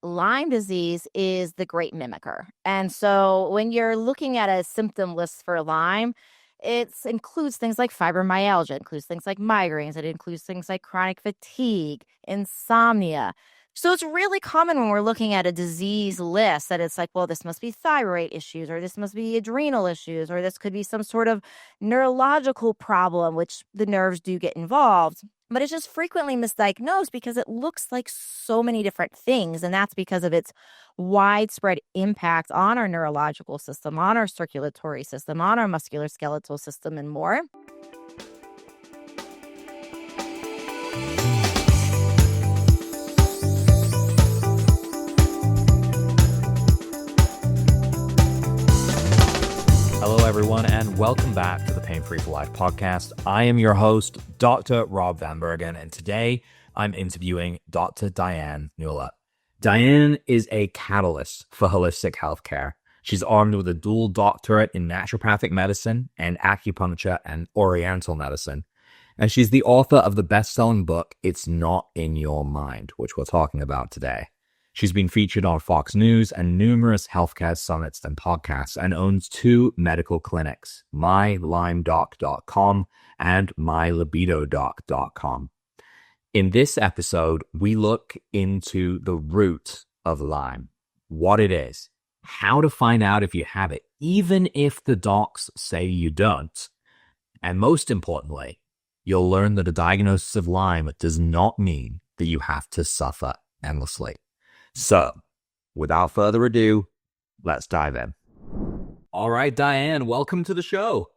Lyme disease is the great mimicker. And so when you're looking at a symptom list for Lyme, it includes things like fibromyalgia, it includes things like migraines, it includes things like chronic fatigue, insomnia. So it's really common when we're looking at a disease list that it's like, well, this must be thyroid issues, or this must be adrenal issues, or this could be some sort of neurological problem, which the nerves do get involved. But it's just frequently misdiagnosed because it looks like so many different things. And that's because of its widespread impact on our neurological system, on our circulatory system, on our musculoskeletal system, and more. Hello, everyone, and welcome back to the Pain Free for Life podcast. I am your host, Dr. Rob Vanbergen, and today I'm interviewing Dr. Diane Mueller. Diane is a catalyst for holistic healthcare. She's armed with a dual doctorate in naturopathic medicine and acupuncture and oriental medicine. And she's the author of the best-selling book, It's Not in Your Mind, which we're talking about today. She's been featured on Fox News and numerous healthcare summits and podcasts, and owns two medical clinics, mylymedoc.com and mylibidodoc.com. In this episode, we look into the root of Lyme, what it is, how to find out if you have it, even if the docs say you don't. And most importantly, you'll learn that a diagnosis of Lyme does not mean that you have to suffer endlessly. So, without further ado, let's dive in. All right, Diane, welcome to the show.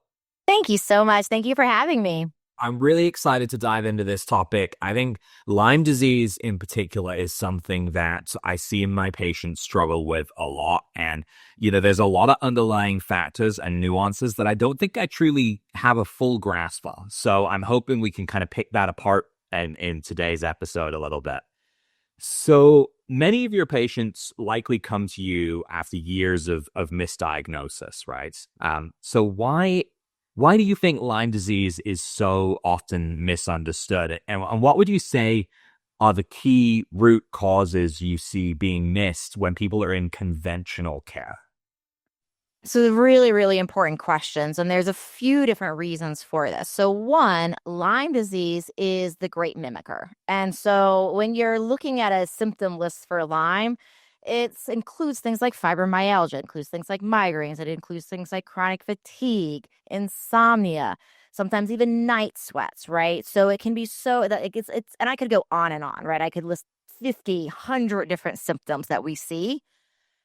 Thank you so much. Thank you for having me. I'm really excited to dive into this topic. I think Lyme disease in particular is something that I see in my patients struggle with a lot. And, there's a lot of underlying factors and nuances that I don't think I truly have a full grasp of. So I'm hoping we can kind of pick that apart in today's episode a little bit. So many of your patients likely come to you after years of misdiagnosis, right? So why do you think Lyme disease is so often misunderstood? And what would you say are the key root causes you see being missed when people are in conventional care? So really, really important questions. And there's a few different reasons for this. So one, Lyme disease is the great mimicker. And so when you're looking at a symptom list for Lyme, it includes things like fibromyalgia, it includes things like migraines, it includes things like chronic fatigue, insomnia, sometimes even night sweats, right? So it can be so that it's and I could go on and on, right? I could list 50, 100 different symptoms that we see.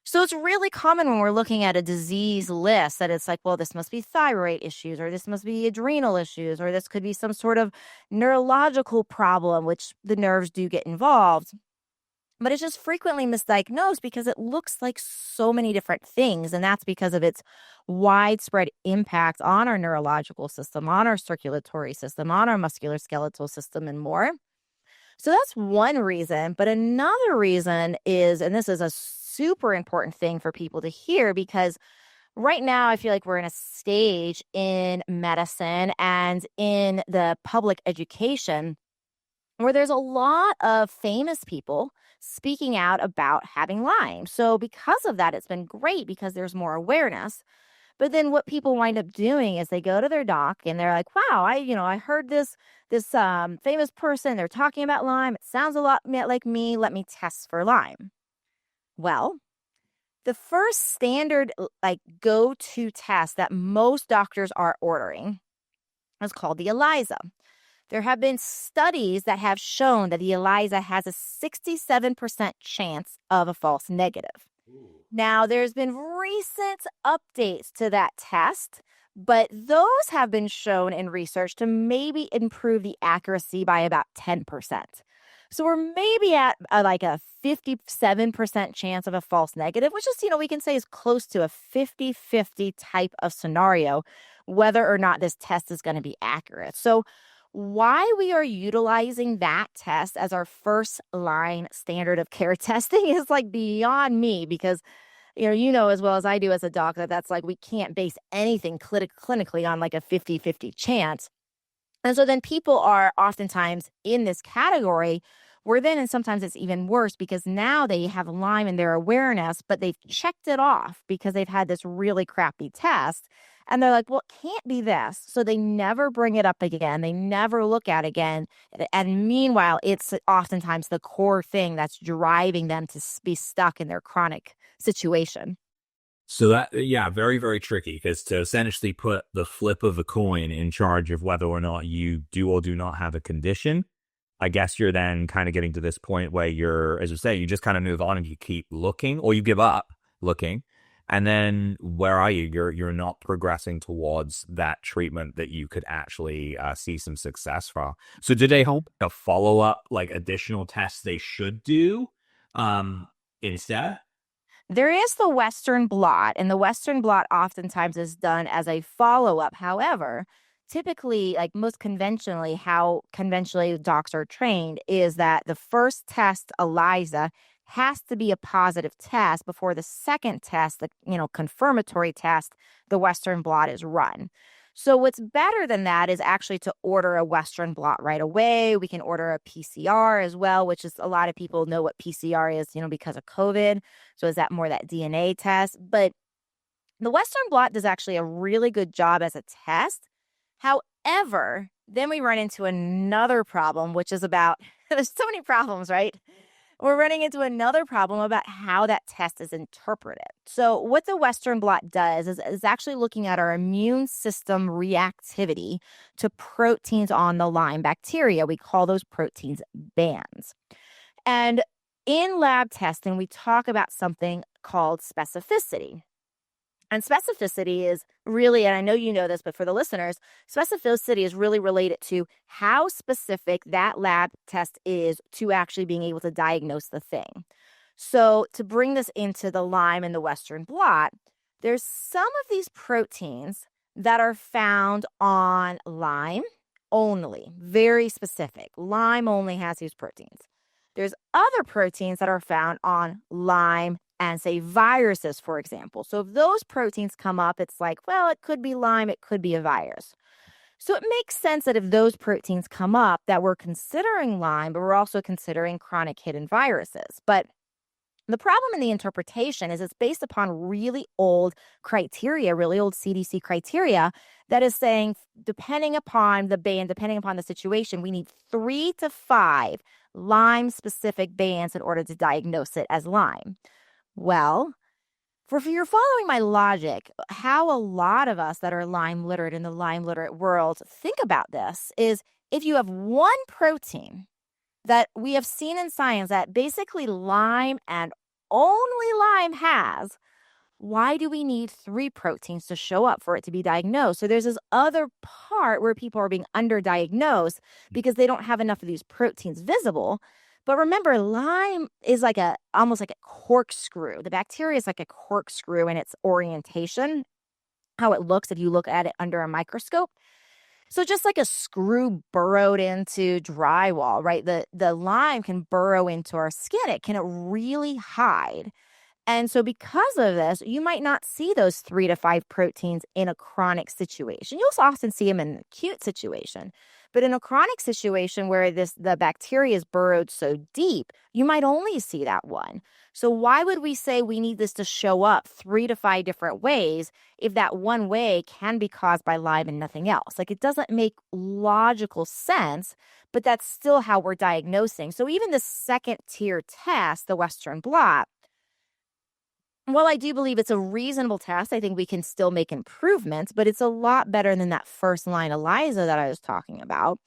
So it's really common when we're looking at a disease list that it's like, well, this must be thyroid issues, or this must be adrenal issues, or this could be some sort of neurological problem, which the nerves do get involved. But it's just frequently misdiagnosed because it looks like so many different things. And that's because of its widespread impact on our neurological system, on our circulatory system, on our musculoskeletal system, and more. So that's one reason. But another reason is, and this is a super important thing for people to hear, because right now I feel like we're in a stage in medicine and in the public education where there's a lot of famous people speaking out about having Lyme. So because of that, it's been great because there's more awareness. But then what people wind up doing is they go to their doc and they're like, wow, I heard this famous person, they're talking about Lyme. It sounds a lot like me. Let me test for Lyme. Well, the first standard go-to test that most doctors are ordering is called the ELISA. There have been studies that have shown that the ELISA has a 67% chance of a false negative. Now, there's been recent updates to that test, but those have been shown in research to maybe improve the accuracy by about 10%. So we're maybe at like a 57% chance of a false negative, which is, we can say is close to a 50-50 type of scenario, whether or not this test is going to be accurate. So why we are utilizing that test as our first line standard of care testing is like beyond me, because as well as I do as a doc that's like we can't base anything clinically on like a 50-50 chance. And so then people are oftentimes in this category Where then, and sometimes it's even worse because now they have Lyme in their awareness, but they've checked it off because they've had this really crappy test. And they're like, well, it can't be this. So they never bring it up again. They never look at it again. And meanwhile, it's oftentimes the core thing that's driving them to be stuck in their chronic situation. So that, yeah, very, very tricky, because to essentially put the flip of a coin in charge of whether or not you do or do not have a condition, I guess you're then kind of getting to this point where you're, as you say, you just kind of move on and you keep looking, or you give up looking. And then where are you? You're not progressing towards that treatment that you could actually see some success from. So did they hope a follow up, like additional tests they should do instead? There is the Western blot, and the Western blot oftentimes is done as a follow up. However, typically, like most conventionally, how conventionally docs are trained is that the first test, ELISA, has to be a positive test before the second test, the confirmatory test, the Western blot is run. So what's better than that is actually to order a Western blot right away. We can order a PCR as well, which is a lot of people know what PCR is, because of COVID. So is that more that DNA test? But the Western blot does actually a really good job as a test. However, then we run into another problem, which is about there's so many problems, right? We're running into another problem about how that test is interpreted. So what the Western blot does is actually looking at our immune system reactivity to proteins on the Lyme bacteria. We call those proteins bands. And in lab testing, we talk about something called specificity. And specificity is really, and I know you know this, but for the listeners, specificity is really related to how specific that lab test is to actually being able to diagnose the thing. So to bring this into the Lyme and the Western blot, there's some of these proteins that are found on Lyme only, very specific. Lyme only has these proteins. There's other proteins that are found on Lyme and say viruses, for example. So if those proteins come up, it's like, well, it could be Lyme, it could be a virus. So it makes sense that if those proteins come up, that we're considering Lyme, but we're also considering chronic hidden viruses. But the problem in the interpretation is it's based upon really old criteria, really old CDC criteria that is saying, depending upon the band, depending upon the situation, we need 3 to 5 Lyme-specific bands in order to diagnose it as Lyme. Well, if you're following my logic, how a lot of us that are Lyme literate in the Lyme literate world think about this is if you have one protein that we have seen in science that basically Lyme and only Lyme has, why do we need 3 proteins to show up for it to be diagnosed? So there's this other part where people are being underdiagnosed because they don't have enough of these proteins visible. But remember, Lyme is almost like a corkscrew. The bacteria is like a corkscrew in its orientation, how it looks if you look at it under a microscope. So just like a screw burrowed into drywall, right? The Lyme can burrow into our skin. It can really hide. And so because of this, you might not see those 3 to 5 proteins in a chronic situation. You'll often see them in an acute situation. But in a chronic situation where the bacteria is burrowed so deep, you might only see that one. So why would we say we need this to show up 3 to 5 different ways if that one way can be caused by Lyme and nothing else? Like, it doesn't make logical sense, but that's still how we're diagnosing. So even the second tier test, the Western blot, well, I do believe it's a reasonable test. I think we can still make improvements, but it's a lot better than that first line ELISA that I was talking about.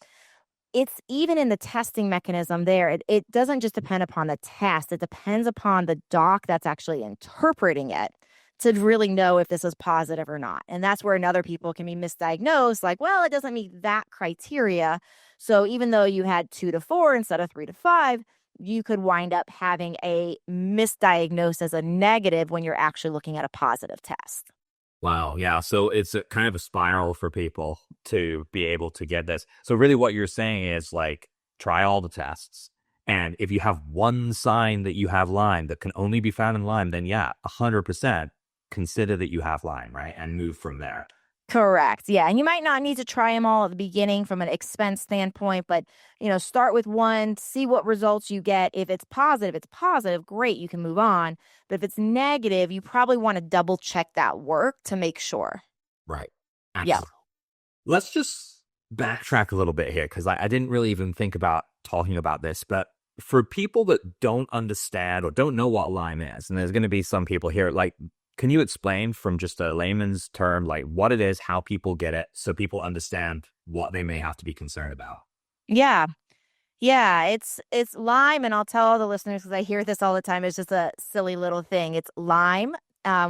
It's even in the testing mechanism there. It doesn't just depend upon the test. It depends upon the doc that's actually interpreting it to really know if this is positive or not. And that's where other people can be misdiagnosed. Like, well, it doesn't meet that criteria. So even though you had 2 to 4 instead of 3 to 5, you could wind up having a misdiagnosed as a negative when you're actually looking at a positive test. Wow. Yeah. So it's a kind of a spiral for people to be able to get this. So really what you're saying is, like, try all the tests. And if you have one sign that you have Lyme that can only be found in Lyme, then yeah, 100% consider that you have Lyme, right? And move from there. Correct. Yeah. And you might not need to try them all at the beginning from an expense standpoint, but start with one, see what results you get. If it's positive, great, you can move on. But if it's negative, you probably want to double check that work to make sure. Right. Yeah. Absolutely. Let's just backtrack a little bit here because I didn't really even think about talking about this. But for people that don't understand or don't know what Lyme is, and there's going to be some people here, like, can you explain from just a layman's term, like what it is, how people get it, so people understand what they may have to be concerned about? Yeah. Yeah, it's Lyme, and I'll tell all the listeners because I hear this all the time. It's just a silly little thing. It's Lyme,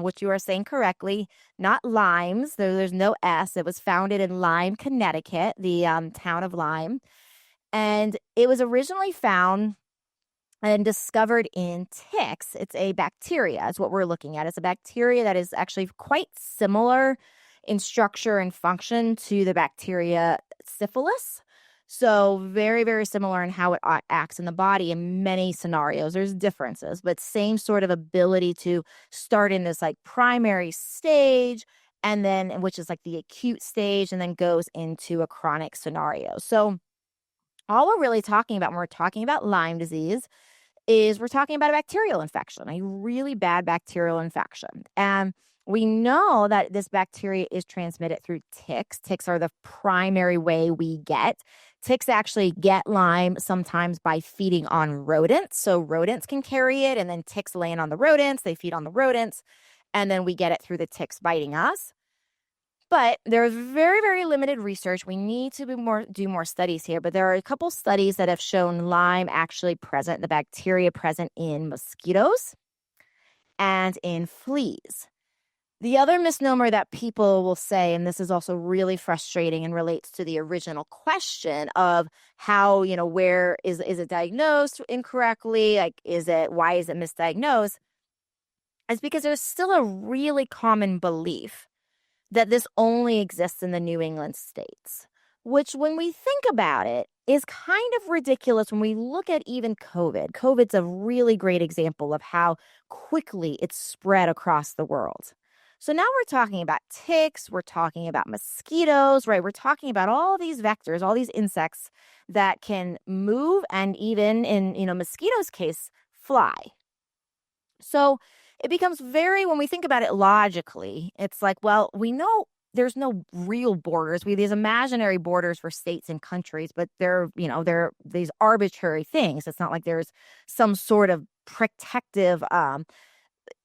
which you are saying correctly, not limes. There's no S. It was founded in Lyme, Connecticut, the town of Lyme, and it was originally found and discovered in ticks. It's a bacteria, is what we're looking at. It's a bacteria that is actually quite similar in structure and function to the bacteria syphilis. So very, very similar in how it acts in the body in many scenarios. There's differences, but same sort of ability to start in this like primary stage and then which is like the acute stage and then goes into a chronic scenario. So all we're really talking about when we're talking about Lyme disease is we're talking about a bacterial infection, a really bad bacterial infection. And we know that this bacteria is transmitted through ticks. Ticks are the primary way we get. Ticks actually get Lyme sometimes by feeding on rodents. So rodents can carry it, and then ticks land on the rodents. They feed on the rodents, and then we get it through the ticks biting us. But there's very, very limited research. We need to do more studies here. But there are a couple studies that have shown Lyme actually present, the bacteria present in mosquitoes and in fleas. The other misnomer that people will say, and this is also really frustrating and relates to the original question of how, where is it diagnosed incorrectly? Like, why is it misdiagnosed? Is because there's still a really common belief that this only exists in the New England states, which when we think about it is kind of ridiculous when we look at even COVID. COVID's a really great example of how quickly it's spread across the world. So now we're talking about ticks, we're talking about mosquitoes, right? We're talking about all these vectors, all these insects that can move and even in, mosquitoes' case, fly. So it becomes when we think about it logically, it's like, well, we know there's no real borders. We have these imaginary borders for states and countries, but they're these arbitrary things. It's not like there's some sort of protective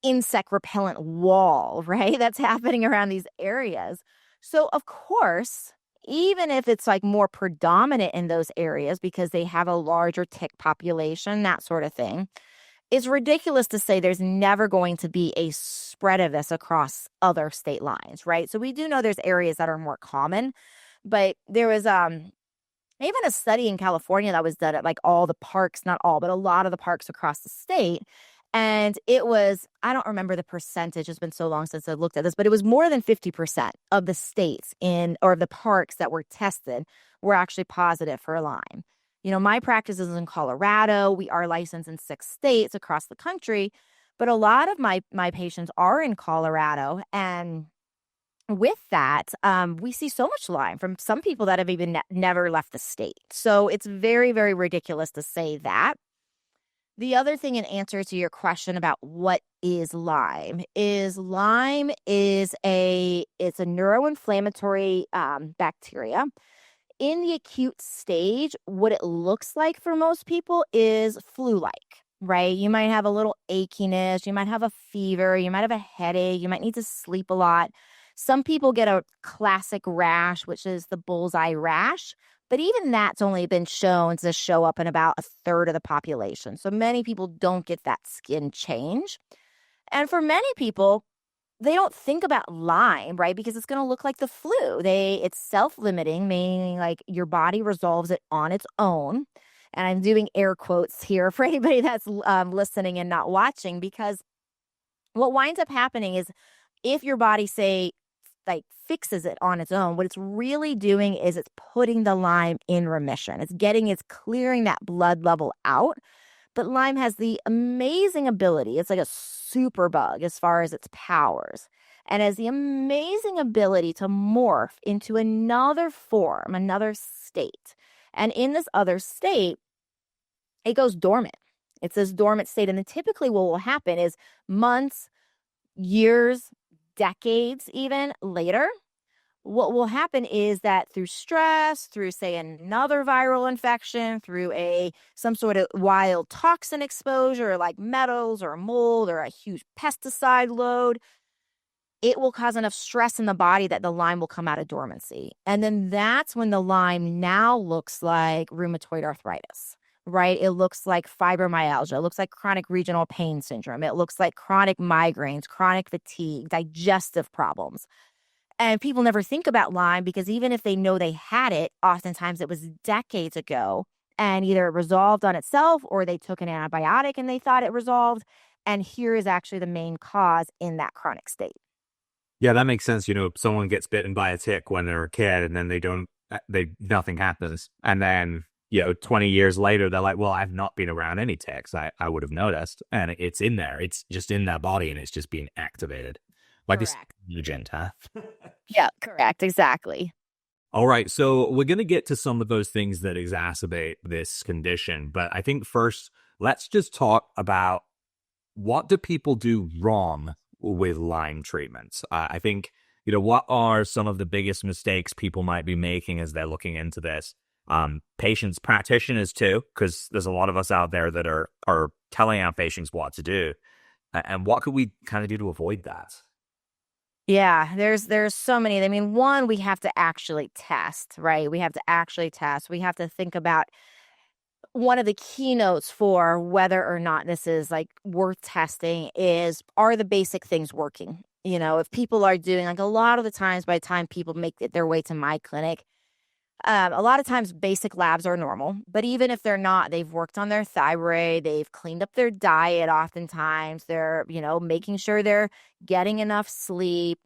insect repellent wall, right? That's happening around these areas. So of course, even if it's like more predominant in those areas because they have a larger tick population, that sort of thing, it's ridiculous to say there's never going to be a spread of this across other state lines, right? So we do know there's areas that are more common, but there was even a study in California that was done at like all the parks, not all, but a lot of the parks across the state. And it was, I don't remember the percentage. It's been so long since I looked at this, but it was more than 50% of the states or the parks that were tested were actually positive for Lyme. My practice is in Colorado. We are licensed in 6 states across the country, but a lot of my patients are in Colorado. And with that, we see so much Lyme from some people that have even never left the state. So it's very, very ridiculous to say that. The other thing in answer to your question about what is Lyme is it's a neuroinflammatory bacteria. In the acute stage, what it looks like for most people is flu-like, right? You might have a little achiness, you might have a fever, you might have a headache, you might need to sleep a lot. Some people get a classic rash, which is the bullseye rash, but even that's only been shown to show up in about a third of the population. So many people don't get that skin change. And for many people, they don't think about Lyme, right? Because it's going to look like the flu. It's self-limiting, meaning like your body resolves it on its own. And I'm doing air quotes here for anybody that's listening and not watching, because what winds up happening is if your body, say, like fixes it on its own, what it's really doing is it's putting the Lyme in remission. It's clearing that blood level out. But Lyme has the amazing ability. It's like a super bug as far as its powers. and has the amazing ability to morph into another form, another state. And in this other state, it goes dormant. It's this dormant state. And then typically what will happen is months, years, decades, even later, what will happen is that through stress, through say another viral infection, through a some sort of wild toxin exposure like metals or mold or a huge pesticide load, it will cause enough stress in the body that the Lyme will come out of dormancy. And then that's when the Lyme now looks like rheumatoid arthritis, right? It looks like fibromyalgia. It looks like chronic regional pain syndrome. It looks like chronic migraines, chronic fatigue, digestive problems. And people never think about Lyme because even if they know they had it, oftentimes it was decades ago and either it resolved on itself or they took an antibiotic and they thought it resolved. And here is actually the main cause in that chronic state. Yeah, that makes sense. Someone gets bitten by a tick when they're a kid and then nothing happens. And then, 20 years later, they're like, well, I've not been around any ticks. I would have noticed. And it's in there. It's just in their body and it's just being activated. Like this Correct. agent, huh? Yeah, correct. Exactly. All right. So we're going to get to some of those things that exacerbate this condition. But I think first, let's just talk about what do people do wrong with Lyme treatments? I think, what are some of the biggest mistakes people might be making as they're looking into this? Patients, practitioners too, because there's a lot of us out there that are telling our patients what to do. And what could we kind of do to avoid that? Yeah, there's so many. I mean, one, we have to actually test, right? We have to actually test. We have to think about one of the keynotes for whether or not this is like worth testing is, are the basic things working? If people are doing like a lot of the times by the time people make it their way to my clinic, a lot of times basic labs are normal, but even if they're not, they've worked on their thyroid, they've cleaned up their diet. Oftentimes they're, making sure they're getting enough sleep.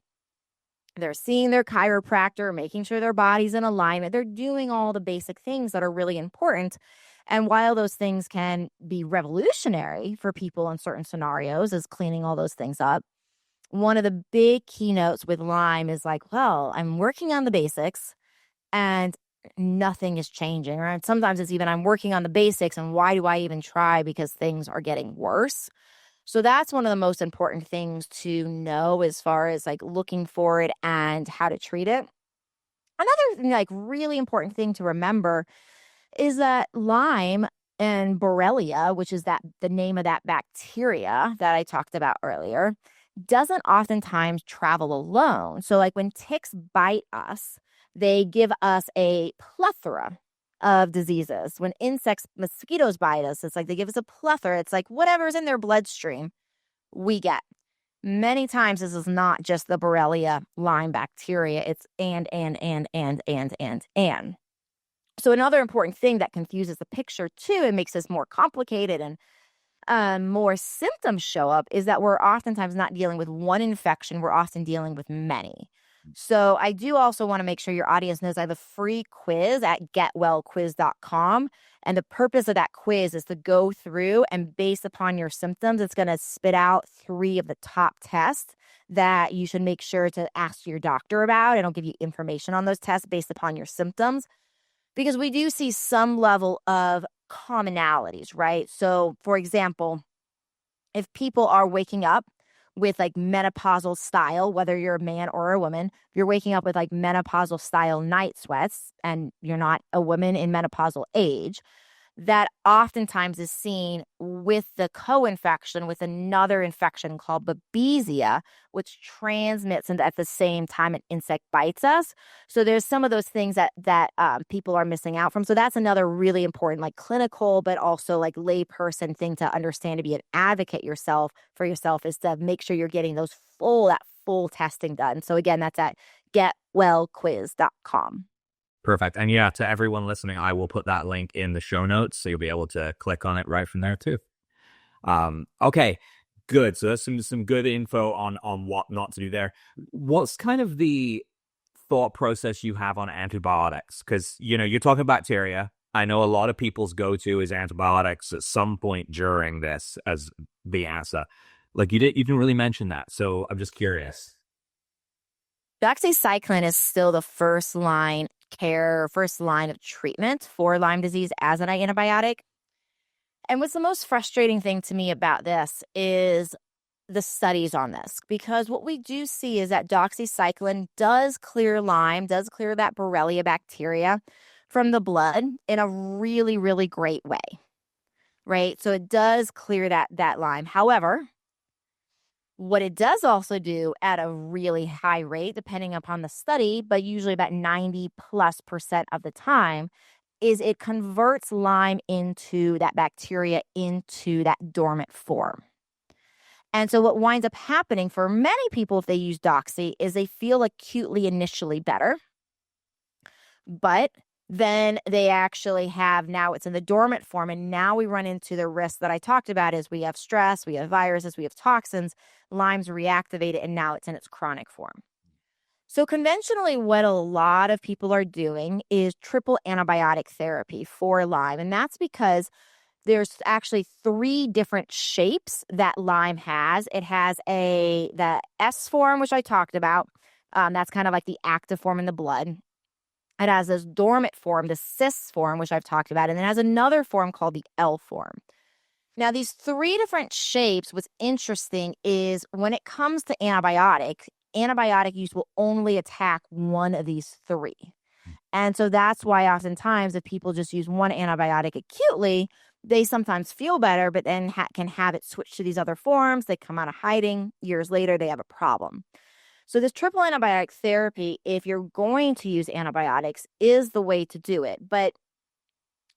They're seeing their chiropractor, making sure their body's in alignment. They're doing all the basic things that are really important. And while those things can be revolutionary for people in certain scenarios, is cleaning all those things up, one of the big keynotes with Lyme is like, well, I'm working on the basics and nothing is changing. Right? Sometimes it's even I'm working on the basics and why do I even try because things are getting worse. So that's one of the most important things to know as far as like looking for it and how to treat it. Another like really important thing to remember is that Lyme and Borrelia, which is the name of that bacteria that I talked about earlier, doesn't oftentimes travel alone. So like when ticks bite us, they give us a plethora of diseases. When mosquitoes bite us, it's like they give us a plethora. It's like whatever's in their bloodstream, we get. Many times this is not just the Borrelia Lyme bacteria. It's and. So another important thing that confuses the picture too, and makes this more complicated and more symptoms show up is that we're oftentimes not dealing with one infection. We're often dealing with many. So I do also want to make sure your audience knows I have a free quiz at getwellquiz.com. And the purpose of that quiz is to go through and based upon your symptoms, it's going to spit out 3 of the top tests that you should make sure to ask your doctor about. And I'll give you information on those tests based upon your symptoms because we do see some level of commonalities, right? So for example, if people are waking up with like menopausal style, whether you're a man or a woman, if you're waking up with like menopausal style night sweats and you're not a woman in menopausal age, that oftentimes is seen with the co-infection with another infection called Babesia, which transmits and at the same time an insect bites us. So there's some of those things that people are missing out from. So that's another really important like clinical, but also like layperson thing to understand to be an advocate for yourself is to make sure you're getting that full testing done. So again, that's at getwellquiz.com. Perfect. And yeah, to everyone listening, I will put that link in the show notes so you'll be able to click on it right from there too. Okay, good. So that's some good info on what not to do there. What's kind of the thought process you have on antibiotics? Because, you're talking bacteria. I know a lot of people's go-to is antibiotics at some point during this as the answer. Like you didn't really mention that. So I'm just curious. Doxycycline is still the first line care, first line of treatment for Lyme disease as an antibiotic. And what's the most frustrating thing to me about this is the studies on this, because what we do see is that doxycycline does clear Lyme, does clear that Borrelia bacteria from the blood in a really, really great way, right? So it does clear that Lyme. However, what it does also do at a really high rate, depending upon the study, but usually about 90+% of the time, is it converts Lyme into that bacteria into that dormant form. And so what winds up happening for many people if they use Doxy is they feel acutely initially better, but then they actually have now it's in the dormant form. And now we run into the risk that I talked about is we have stress, we have viruses, we have toxins, Lyme's reactivated, and now it's in its chronic form. So conventionally, what a lot of people are doing is triple antibiotic therapy for Lyme. And that's because there's actually 3 different shapes that Lyme has. It has the S form, which I talked about. That's kind of like the active form in the blood. It has this dormant form, the cis form, which I've talked about, and it has another form called the L form. Now, these 3 different shapes, what's interesting is when it comes to antibiotic use will only attack one of these 3. And so that's why oftentimes if people just use one antibiotic acutely, they sometimes feel better, but then can have it switch to these other forms. They come out of hiding. Years later, they have a problem. So this triple antibiotic therapy, if you're going to use antibiotics, is the way to do it. But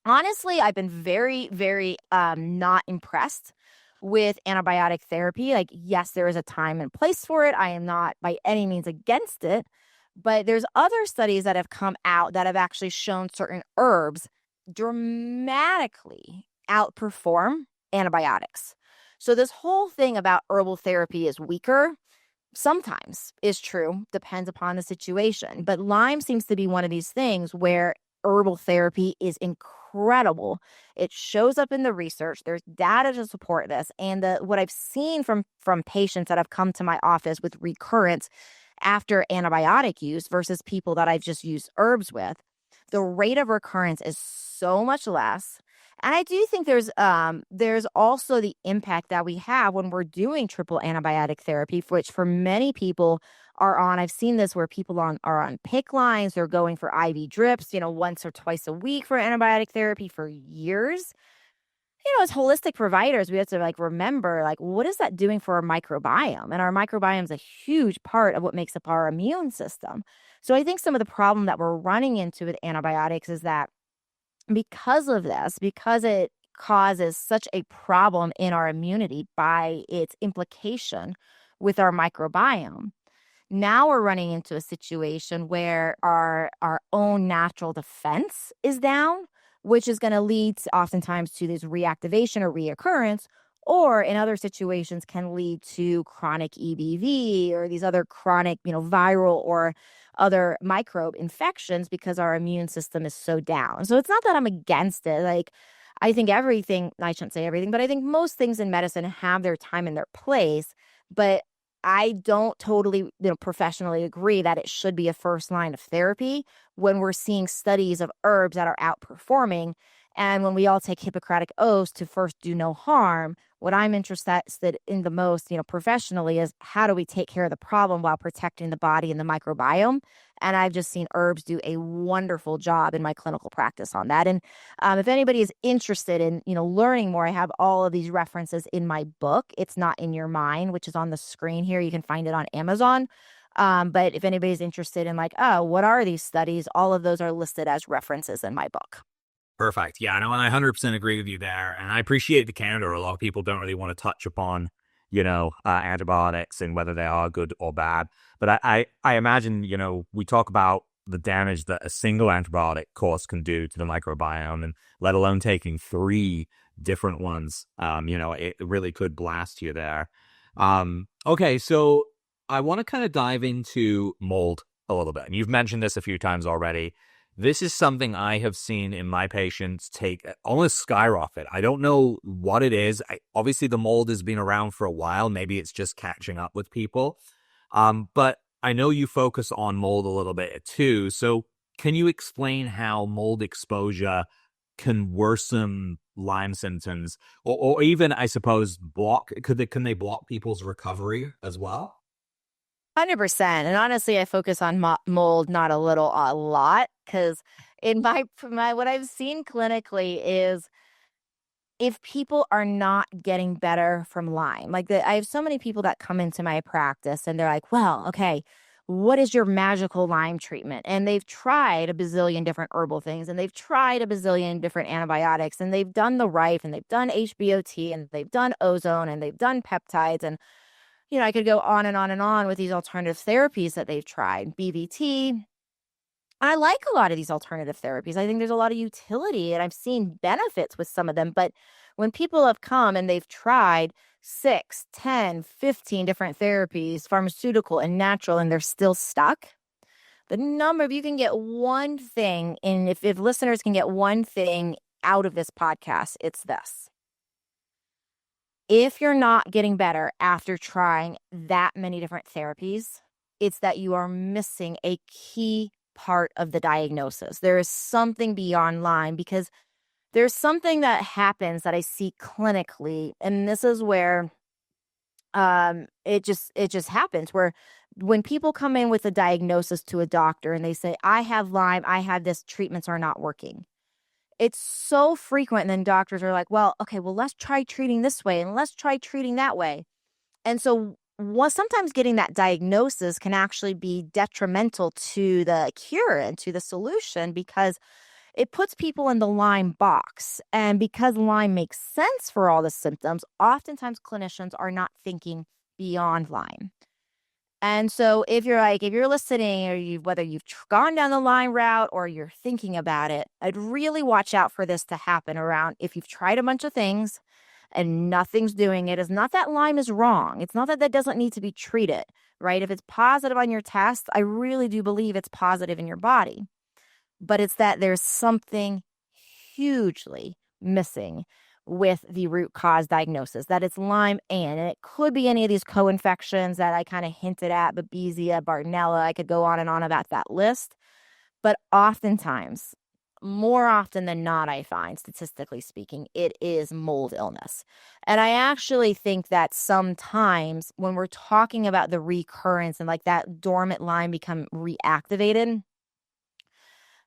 honestly, I've been very, very not impressed with antibiotic therapy. Like, yes, there is a time and place for it. I am not by any means against it. But there's other studies that have come out that have actually shown certain herbs dramatically outperform antibiotics. So this whole thing about herbal therapy is weaker sometimes is true, depends upon the situation. But Lyme seems to be one of these things where herbal therapy is incredible. It shows up in the research. There's data to support this. And what I've seen from patients that have come to my office with recurrence after antibiotic use versus people that I've just used herbs with, the rate of recurrence is so much less. And I do think there's also the impact that we have when we're doing triple antibiotic therapy, which for many people are on. I've seen this where people are on PICC lines, they're going for IV drips, once or twice a week for antibiotic therapy for years. As holistic providers, we have to remember, what is that doing for our microbiome? And our microbiome is a huge part of what makes up our immune system. So I think some of the problem that we're running into with antibiotics is that because of this, because it causes such a problem in our immunity by its implication with our microbiome, now we're running into a situation where our own natural defense is down, which is going to lead oftentimes to this reactivation or reoccurrence, or in other situations can lead to chronic EBV or these other chronic, viral or other microbe infections because our immune system is so down. So it's not that I'm against it. I think I shouldn't say everything, but I think most things in medicine have their time and their place. But I don't totally, professionally agree that it should be a first line of therapy when we're seeing studies of herbs that are outperforming. And when we all take Hippocratic oaths to first do no harm, what I'm interested in the most, professionally is how do we take care of the problem while protecting the body and the microbiome? And I've just seen herbs do a wonderful job in my clinical practice on that. And if anybody is interested in, learning more, I have all of these references in my book. It's Not in Your Mind, which is on the screen here. You can find it on Amazon. But if anybody's interested in what are these studies? All of those are listed as references in my book. Perfect. Yeah, no, I 100% agree with you there. And I appreciate the candor. A lot of people don't really want to touch upon, antibiotics and whether they are good or bad. But I imagine, we talk about the damage that a single antibiotic course can do to the microbiome, and let alone taking 3 different ones. It really could blast you there. Okay, so I want to kind of dive into mold a little bit. And you've mentioned this a few times already. This is something I have seen in my patients take almost skyrocket. I don't know what it is. Obviously, the mold has been around for a while. Maybe it's just catching up with people. But I know you focus on mold a little bit too. So can you explain how mold exposure can worsen Lyme symptoms, or even, I suppose, can they block people's recovery as well? 100%. And honestly, I focus on mold, not a lot, because in my what I've seen clinically is if people are not getting better from Lyme, I have so many people that come into my practice and they're like, well, okay, what is your magical Lyme treatment? And they've tried a bazillion different herbal things and they've tried a bazillion different antibiotics and they've done the Rife and they've done HBOT and they've done ozone and they've done peptides. And, I could go on and on and on with these alternative therapies that they've tried, BVT. I like a lot of these alternative therapies. I think there's a lot of utility and I've seen benefits with some of them. But when people have come and they've tried 6, 10, 15 different therapies, pharmaceutical and natural, and they're still stuck, the number of you can get one thing, and if listeners can get one thing out of this podcast, it's this. If you're not getting better after trying that many different therapies, it's that you are missing a key part of the diagnosis. There is something beyond Lyme because there's something that happens that I see clinically, and this is where it just happens where when people come in with a diagnosis to a doctor and they say, I have Lyme, I have this, treatments are not working. It's so frequent. And then doctors are like, well, okay, well, let's try treating this way and let's try treating that way. And so sometimes getting that diagnosis can actually be detrimental to the cure and to the solution because it puts people in the Lyme box. And because Lyme makes sense for all the symptoms, oftentimes clinicians are not thinking beyond Lyme. And so if you're listening or whether you've gone down the Lyme route or you're thinking about it, I'd really watch out for this to happen around if you've tried a bunch of things and nothing's doing it. It's not that Lyme is wrong. It's not that that doesn't need to be treated, right? If it's positive on your test, I really do believe it's positive in your body. But it's that there's something hugely missing with the root cause diagnosis, that it's Lyme and it could be any of these co-infections that I kind of hinted at, Babesia, Bartonella. I could go on and on about that list. But oftentimes, more often than not, I find, statistically speaking, it is mold illness. And I actually think that sometimes when we're talking about the recurrence and like that dormant Lyme become reactivated,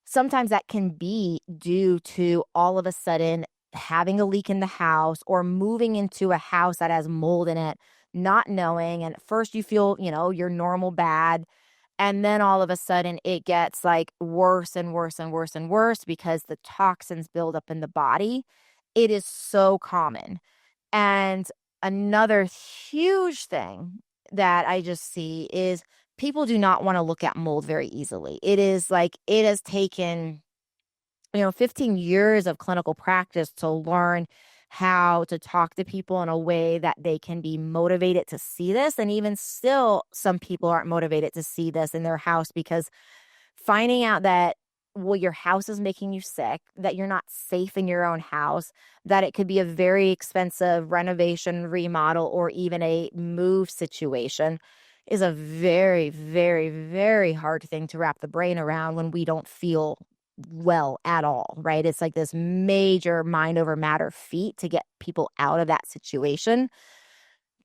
sometimes that can be due to all of a sudden having a leak in the house or moving into a house that has mold in it, not knowing. And at first you feel, your normal bad. And then all of a sudden it gets like worse and worse and worse and worse because the toxins build up in the body. It is so common. And another huge thing that I just see is people do not want to look at mold very easily. It is like it has taken 15 years of clinical practice to learn how to talk to people in a way that they can be motivated to see this. And even still, some people aren't motivated to see this in their house because finding out that, well, your house is making you sick, that you're not safe in your own house, that it could be a very expensive renovation, remodel, or even a move situation is a very, very, very hard thing to wrap the brain around when we don't feel well at all, right? It's like this major mind over matter feat to get people out of that situation.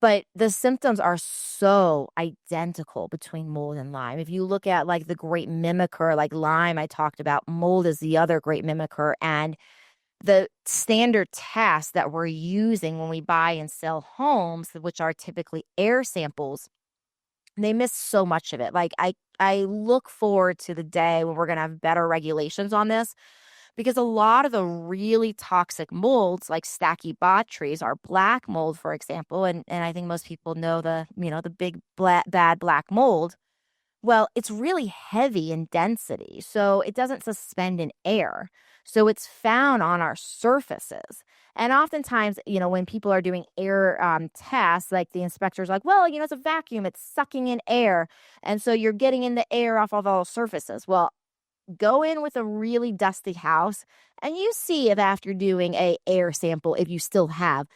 But the symptoms are so identical between mold and Lyme. If you look at like the great mimicker, like Lyme, I talked about, mold is the other great mimicker. And the standard tests that we're using when we buy and sell homes, which are typically air samples, they miss so much of it. Like I look forward to the day when we're going to have better regulations on this because a lot of the really toxic molds like Stachybotrys are black mold, for example. And I think most people know the big bad black mold. Well, it's really heavy in density, so it doesn't suspend in air. So it's found on our surfaces. And oftentimes, when people are doing air tests, like the inspector's like, well, it's a vacuum, it's sucking in air. And so you're getting in the air off of all surfaces. Well, go in with a really dusty house and you see if after doing a air sample, if you still have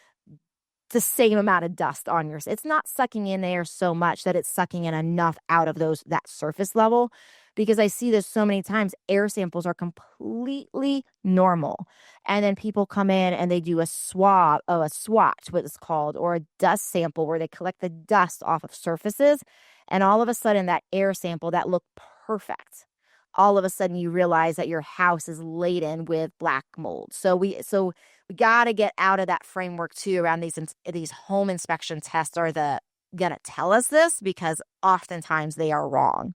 the same amount of dust on yours. It's not sucking in air so much that it's sucking in enough out of that surface level. Because I see this so many times, air samples are completely normal. And then people come in and they do a swatch, what it's called, or a dust sample where they collect the dust off of surfaces. And all of a sudden, that air sample that looked perfect, all of a sudden you realize that your house is laden with black mold. So we got to get out of that framework too around these home inspection tests are gonna tell us this, because oftentimes they are wrong.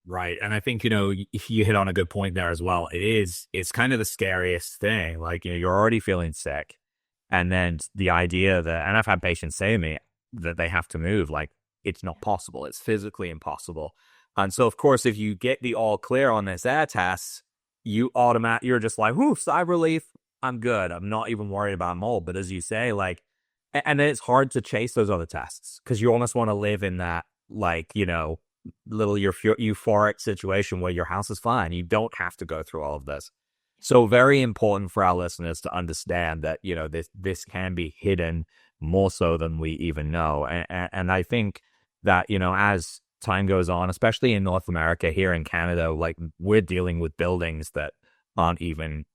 Right. And I think, if you hit on a good point there as well, it's kind of the scariest thing. Like, you're already feeling sick. And then the idea that, and I've had patients say to me that they have to move, like, it's not possible. It's physically impossible. And so, of course, if you get the all clear on this air test, you're just like, whoo, sigh of relief. I'm good. I'm not even worried about mold. But as you say, like, and then it's hard to chase those other tests because you almost want to live in that, like, little euphoric situation where your house is fine. You don't have to go through all of this. So very important for our listeners to understand that, this can be hidden more so than we even know. And I think that, as time goes on, especially in North America, here in Canada, like, we're dealing with buildings that aren't even,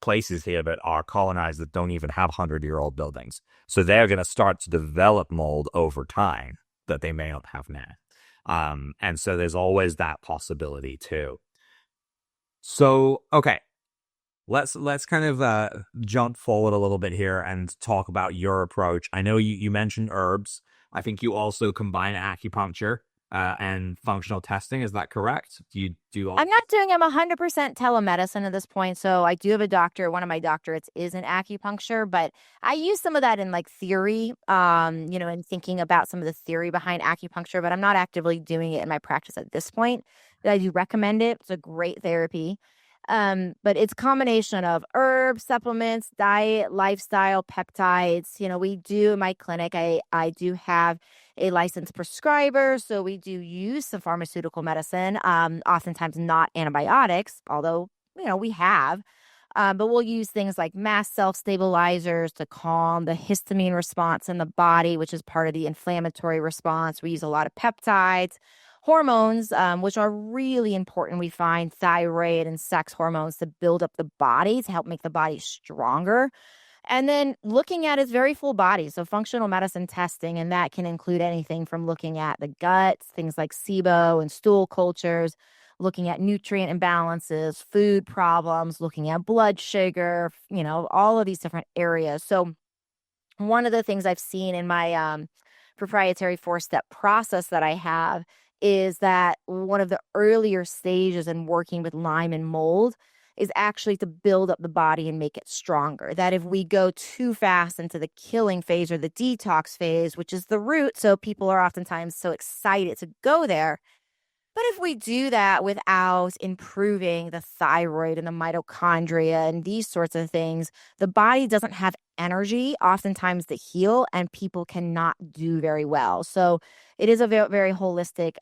places here that are colonized that don't even have 100-year-old buildings. So they're going to start to develop mold over time that they may not have now. And so there's always that possibility too. So, okay, let's kind of jump forward a little bit here and talk about your approach. I know you mentioned herbs. I think you also combine acupuncture and functional testing. Is that correct? Do you do all? I'm 100% telemedicine at this point. So I do have a doctor. One of my doctorates is in acupuncture, but I use some of that in like theory, and thinking about some of the theory behind acupuncture, but I'm not actively doing it in my practice at this point. But I do recommend it. It's a great therapy. But it's a combination of herbs, supplements, diet, lifestyle, peptides. We do in my clinic, I do have a licensed prescriber. So we do use some pharmaceutical medicine, oftentimes not antibiotics, although, we have. But we'll use things like mast cell stabilizers to calm the histamine response in the body, which is part of the inflammatory response. We use a lot of peptides, hormones, which are really important. We find thyroid and sex hormones to build up the body, to help make the body stronger. And then looking at his very full body. So functional medicine testing, and that can include anything from looking at the guts, things like SIBO and stool cultures, looking at nutrient imbalances, food problems, looking at blood sugar, all of these different areas. So one of the things I've seen in my proprietary 4-step process that I have is that one of the earlier stages in working with Lyme and mold is actually to build up the body and make it stronger. That if we go too fast into the killing phase or the detox phase, which is the root, so people are oftentimes so excited to go there. But if we do that without improving the thyroid and the mitochondria and these sorts of things, the body doesn't have energy oftentimes to heal, and people cannot do very well. So it is a very, very holistic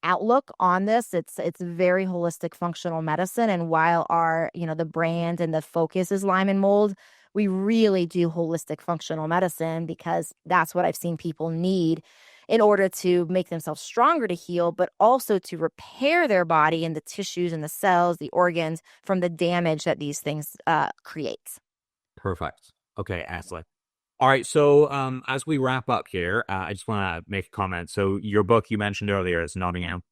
outlook on this. It's very holistic functional medicine. And while our, the brand and the focus is Lyme and mold, we really do holistic functional medicine because that's what I've seen people need in order to make themselves stronger to heal, but also to repair their body and the tissues and the cells, the organs from the damage that these things create. Perfect. Okay, excellent. All right, so as we wrap up here, I just want to make a comment. So your book you mentioned earlier is Nottingham.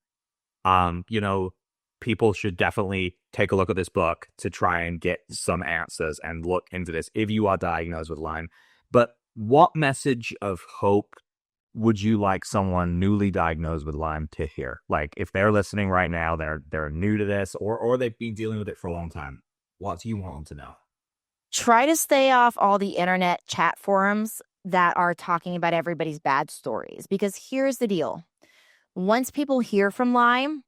People should definitely take a look at this book to try and get some answers and look into this if you are diagnosed with Lyme. But what message of hope would you like someone newly diagnosed with Lyme to hear? Like, if they're listening right now, they're new to this, or they've been dealing with it for a long time. What do you want them to know? Try to stay off all the internet chat forums that are talking about everybody's bad stories, because here's the deal. Once people hear from Lyme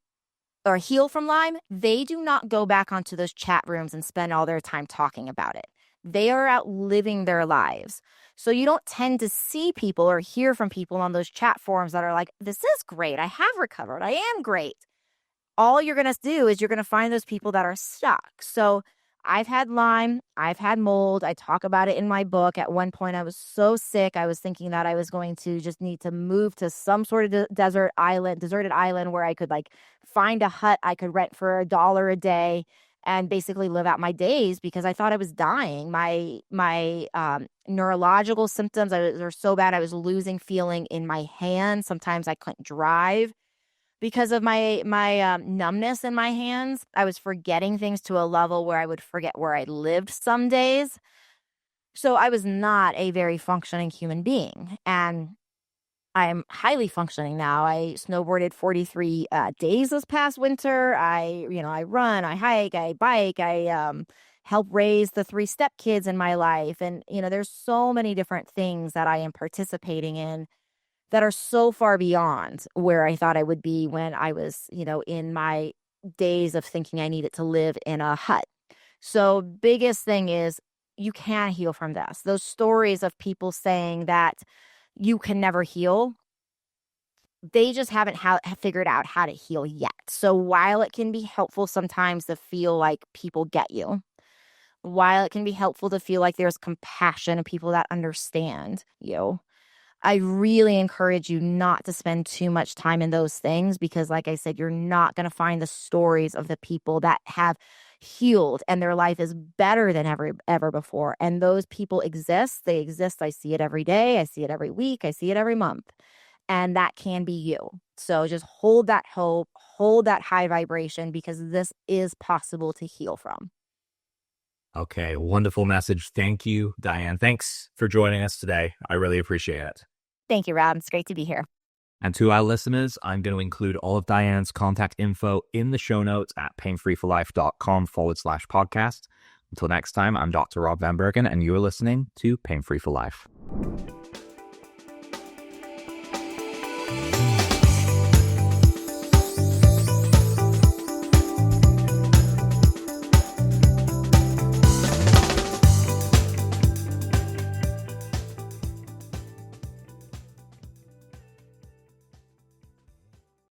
or heal from Lyme, they do not go back onto those chat rooms and spend all their time talking about it. They are out living their lives. So you don't tend to see people or hear from people on those chat forums that are like, this is great. I have recovered. I am great. All you're going to do is you're going to find those people that are stuck. So I've had Lyme, I've had mold. I talk about it in my book. At one point, I was so sick. I was thinking that I was going to just need to move to some sort of deserted island where I could like find a hut I could rent for $1 a day and basically live out my days because I thought I was dying. My neurological symptoms were so bad. I was losing feeling in my hands. Sometimes I couldn't drive because of my numbness in my hands. I was forgetting things to a level where I would forget where I lived some days. So I was not a very functioning human being, and I am highly functioning now. I snowboarded 43 days this past winter. I run, I hike, I bike, I help raise the 3 step kids in my life. And, there's so many different things that I am participating in that are so far beyond where I thought I would be when I was, in my days of thinking I needed to live in a hut. So, biggest thing is you can heal from this. Those stories of people saying that you can never heal, they just haven't figured out how to heal yet. So, while it can be helpful sometimes to feel like people get you, while it can be helpful to feel like there's compassion and people that understand you, I really encourage you not to spend too much time in those things because, like I said, you're not going to find the stories of the people that have healed and their life is better than ever before. And those people exist. They exist. I see it every day. I see it every week. I see it every month. And that can be you. So just hold that hope, hold that high vibration because this is possible to heal from. Okay, wonderful message. Thank you, Diane. Thanks for joining us today. I really appreciate it. Thank you, Rob. It's great to be here. And to our listeners, I'm going to include all of Diane's contact info in the show notes at painfreeforlife.com/podcast. Until next time, I'm Dr. Rob Vanbergen, and you're listening to Pain Free for Life.